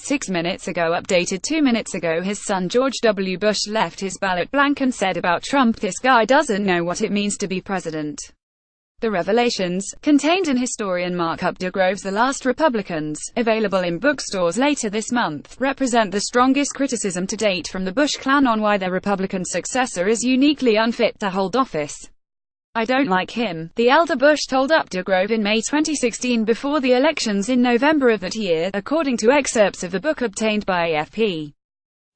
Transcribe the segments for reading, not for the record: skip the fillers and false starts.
6 minutes ago updated 2 minutes ago his son George W. Bush left his ballot blank and said about Trump, "This guy doesn't know what it means to be president." The revelations, contained in historian Mark Updegrove's The Last Republicans, available in bookstores later this month, represent the strongest criticism to date from the Bush clan on why their Republican successor is uniquely unfit to hold office. "I don't like him," the elder Bush told Updegrove in May 2016 before the elections in November of that year, according to excerpts of the book obtained by AFP.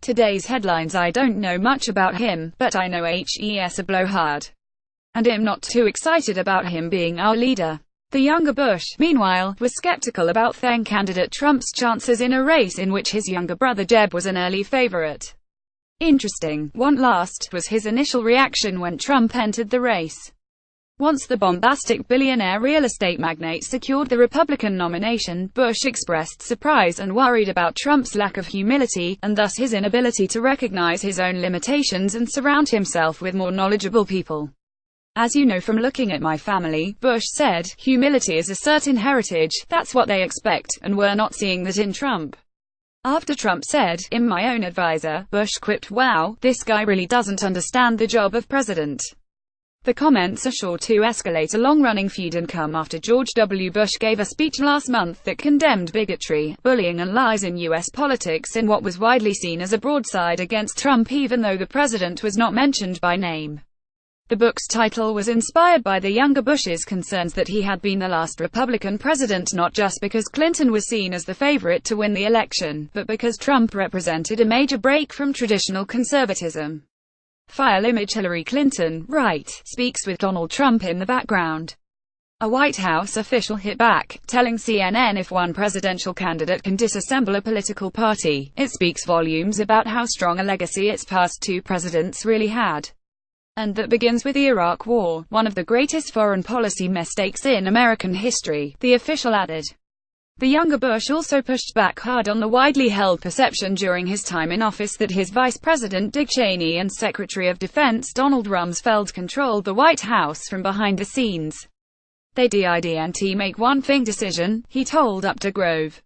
Today's headlines: "I don't know much about him, but I know he's a blowhard. And I'm not too excited about him being our leader." The younger Bush, meanwhile, was skeptical about then-candidate Trump's chances in a race in which his younger brother Jeb was an early favorite. Interesting, one last, was his initial reaction when Trump entered the race. Once the bombastic billionaire real estate magnate secured the Republican nomination, Bush expressed surprise and worried about Trump's lack of humility, and thus his inability to recognize his own limitations and surround himself with more knowledgeable people. "As you know from looking at my family," Bush said, "humility is a certain heritage, that's what they expect, and we're not seeing that in Trump." After Trump said, "I'm my own advisor," Bush quipped, "Wow, this guy really doesn't understand the job of president." The comments are sure to escalate a long-running feud and come after George W. Bush gave a speech last month that condemned bigotry, bullying and lies in U.S. politics in what was widely seen as a broadside against Trump even though the president was not mentioned by name. The book's title was inspired by the younger Bush's concerns that he had been the last Republican president not just because Clinton was seen as the favorite to win the election, but because Trump represented a major break from traditional conservatism. File image: Hillary Clinton, right, speaks with Donald Trump in the background. A White House official hit back, telling CNN if one presidential candidate can disassemble a political party, it speaks volumes about how strong a legacy its past two presidents really had. And that begins with the Iraq War, one of the greatest foreign policy mistakes in American history, the official added. The younger Bush also pushed back hard on the widely held perception during his time in office that his Vice President Dick Cheney and Secretary of Defense Donald Rumsfeld controlled the White House from behind the scenes. "They didn't make one thing decision," he told Updegrove.